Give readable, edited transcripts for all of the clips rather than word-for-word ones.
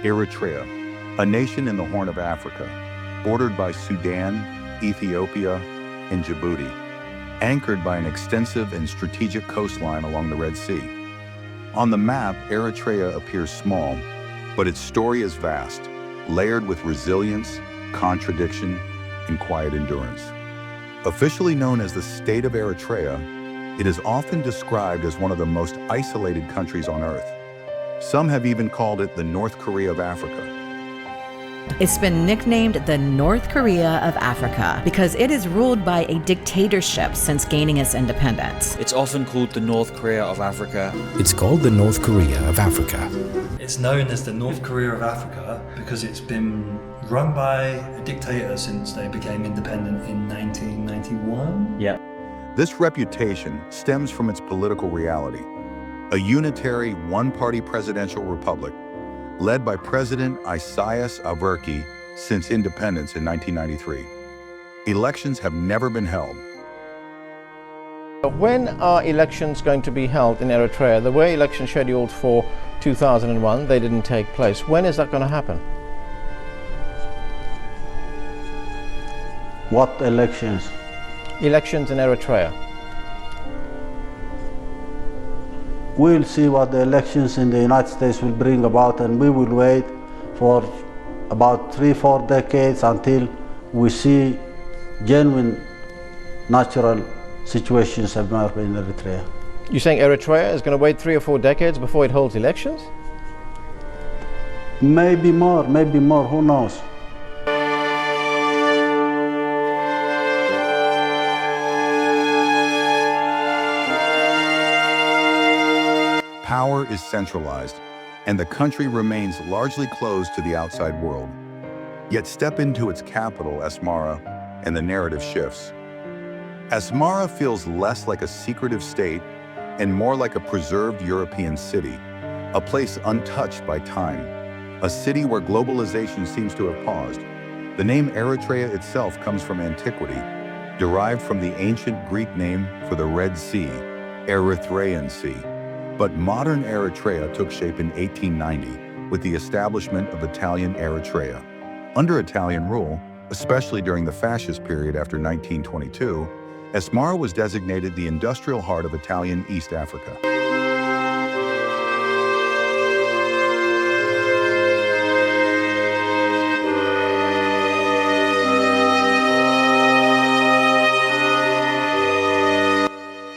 Eritrea, a nation in the Horn of Africa, bordered by Sudan, Ethiopia, and Djibouti, anchored by an extensive and strategic coastline along the Red Sea. On the map, Eritrea appears small, but its story is vast, layered with resilience, contradiction, and quiet endurance. Officially known as the State of Eritrea, it is often described as one of the most isolated countries on Earth. Some have even called it the North Korea of Africa. It's been nicknamed the North Korea of Africa because it is ruled by a dictatorship since gaining its independence. It's often called the North Korea of Africa. It's called the North Korea of Africa. It's known as the North Korea of Africa because it's been run by a dictator since they became independent in 1991. Yeah. This reputation stems from its political reality, a unitary one-party presidential republic led by President Isaias Afwerki since independence in 1993. Elections have never been held. When are elections going to be held in Eritrea? There were elections scheduled for 2001, they didn't take place. When is that going to happen? What elections? Elections in Eritrea. We'll see what the elections in the United States will bring about, and we will wait for about 3-4 decades until we see genuine natural situations emerge in Eritrea. You're saying Eritrea is going to wait 3 or 4 decades before it holds elections? Maybe more, who knows? Power is centralized, and the country remains largely closed to the outside world. Yet step into its capital, Asmara, and the narrative shifts. Asmara feels less like a secretive state and more like a preserved European city, a place untouched by time, a city where globalization seems to have paused. The name Eritrea itself comes from antiquity, derived from the ancient Greek name for the Red Sea, Erythraean Sea. But modern Eritrea took shape in 1890 with the establishment of Italian Eritrea. Under Italian rule, especially during the fascist period after 1922, Asmara was designated the industrial heart of Italian East Africa.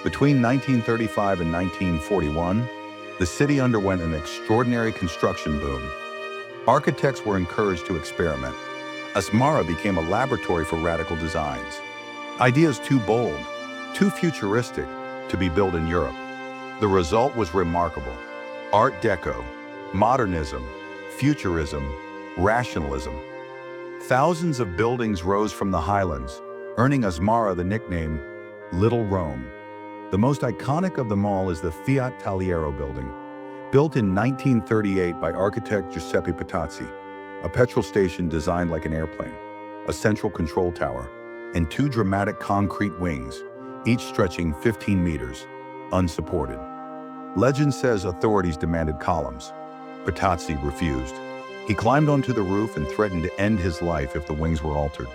Between 1935 and 1941, the city underwent an extraordinary construction boom. Architects were encouraged to experiment. Asmara became a laboratory for radical designs. Ideas too bold, too futuristic to be built in Europe. The result was remarkable. Art Deco, modernism, futurism, rationalism. Thousands of buildings rose from the highlands, earning Asmara the nickname Little Rome. The most iconic of them all is the Fiat Tagliero building, built in 1938 by architect Giuseppe Patazzi, a petrol station designed like an airplane, a central control tower, and 2 dramatic concrete wings, each stretching 15 meters, unsupported. Legend says authorities demanded columns. Patazzi refused. He climbed onto the roof and threatened to end his life if the wings were altered.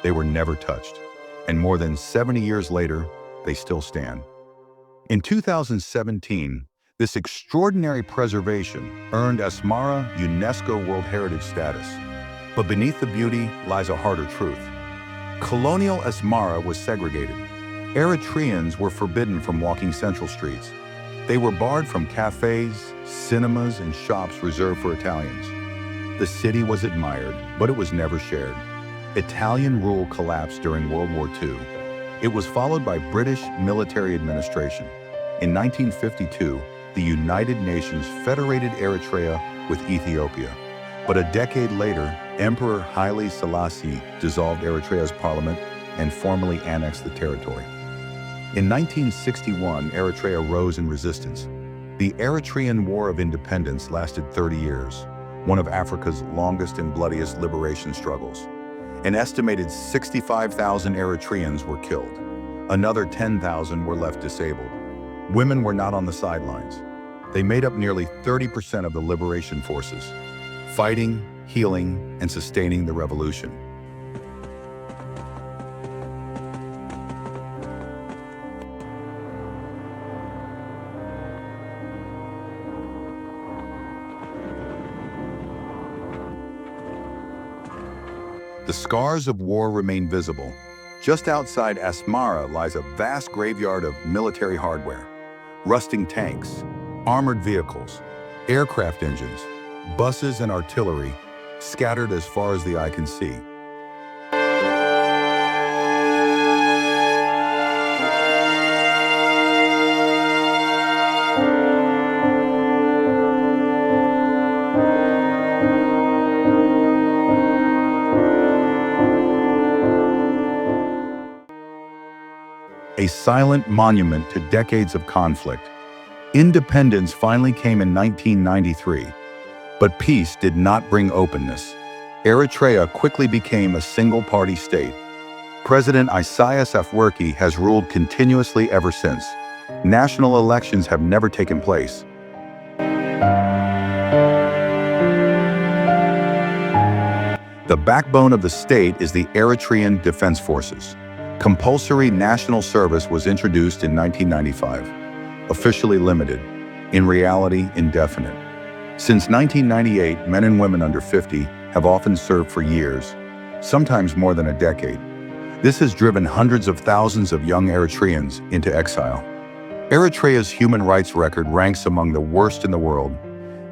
They were never touched, and more than 70 years later, they still stand. In 2017, this extraordinary preservation earned Asmara UNESCO World Heritage status. But beneath the beauty lies a harder truth. Colonial Asmara was segregated. Eritreans were forbidden from walking central streets. They were barred from cafes, cinemas, and shops reserved for Italians. The city was admired, but it was never shared. Italian rule collapsed during World War II. It was followed by British military administration. In 1952, the United Nations federated Eritrea with Ethiopia. But a decade later, Emperor Haile Selassie dissolved Eritrea's parliament and formally annexed the territory. In 1961, Eritrea rose in resistance. The Eritrean War of Independence lasted 30 years, one of Africa's longest and bloodiest liberation struggles. An estimated 65,000 Eritreans were killed. Another 10,000 were left disabled. Women were not on the sidelines. They made up nearly 30% of the liberation forces. fighting, healing, and sustaining the revolution. The scars of war remain visible. Just outside Asmara lies a vast graveyard of military hardware, rusting tanks, armored vehicles, aircraft engines, buses and artillery, scattered as far as the eye can see. A silent monument to decades of conflict. Independence finally came in 1993, but peace did not bring openness. Eritrea quickly became a single-party state. President Isaias Afwerki has ruled continuously ever since. National elections have never taken place. The backbone of the state is the Eritrean Defense Forces. Compulsory national service was introduced in 1995, officially limited, in reality indefinite. Since 1998, men and women under 50 have often served for years, sometimes more than a decade. This has driven hundreds of thousands of young Eritreans into exile. Eritrea's human rights record ranks among the worst in the world.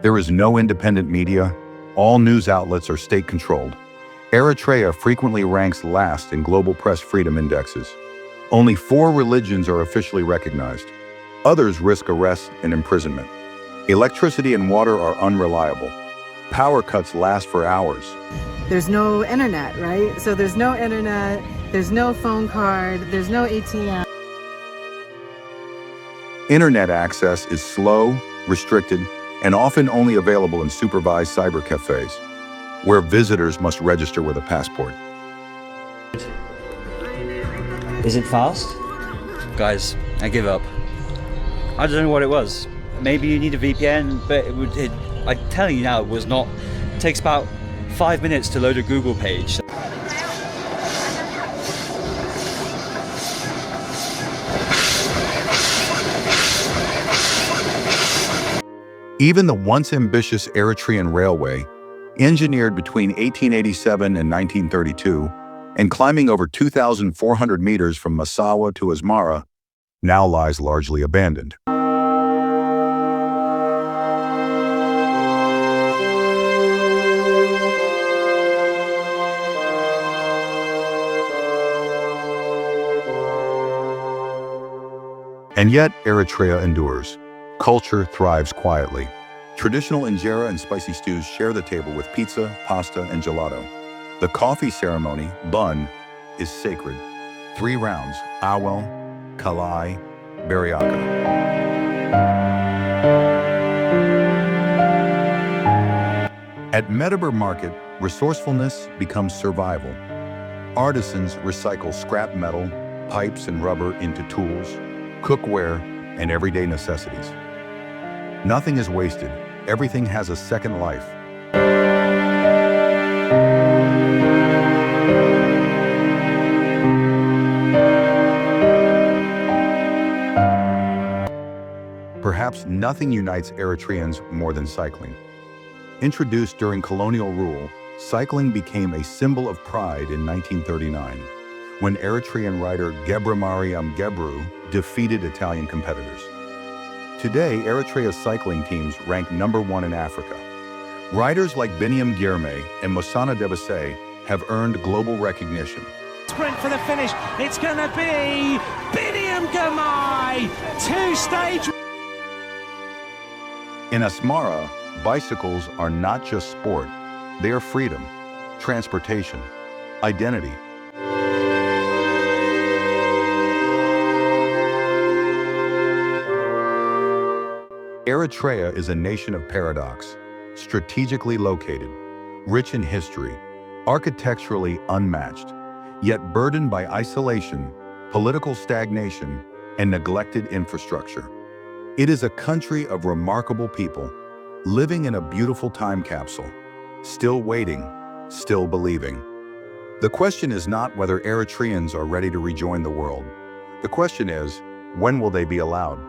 There is no independent media. All news outlets are state-controlled. Eritrea frequently ranks last in global press freedom indexes. Only 4 religions are officially recognized. Others risk arrest and imprisonment. Electricity and water are unreliable. Power cuts last for hours. There's no internet, right? So there's no internet, there's no phone card, there's no ATM. Internet access is slow, restricted, and often only available in supervised cyber cafes, where visitors must register with a passport. Is it fast? Guys, I give up. I don't know what it was. Maybe you need a VPN, but I'm telling you now, it was not. It takes about 5 minutes to load a Google page. Even the once ambitious Eritrean Railway, engineered between 1887 and 1932, and climbing over 2,400 meters from Massawa to Asmara, now lies largely abandoned. And yet, Eritrea endures. Culture thrives quietly. Traditional injera and spicy stews share the table with pizza, pasta, and gelato. The coffee ceremony, bun, is sacred. 3 rounds, awel, kalai, bariaka. At Medaber Market, resourcefulness becomes survival. Artisans recycle scrap metal, pipes and rubber into tools, cookware, and everyday necessities. Nothing is wasted. Everything has a second life. Perhaps nothing unites Eritreans more than cycling. Introduced during colonial rule, cycling became a symbol of pride in 1939, when Eritrean rider Gebru Mariam Gebru defeated Italian competitors. Today, Eritrea's cycling teams rank #1 in Africa. Riders like Biniam Girmay and Mosana Debesay have earned global recognition. Sprint for the finish, it's gonna be Biniam Girmay, 2-stage. In Asmara, bicycles are not just sport, they are freedom, transportation, identity. Eritrea is a nation of paradox, strategically located, rich in history, architecturally unmatched, yet burdened by isolation, political stagnation, and neglected infrastructure. It is a country of remarkable people, living in a beautiful time capsule, still waiting, still believing. The question is not whether Eritreans are ready to rejoin the world. The question is, when will they be allowed?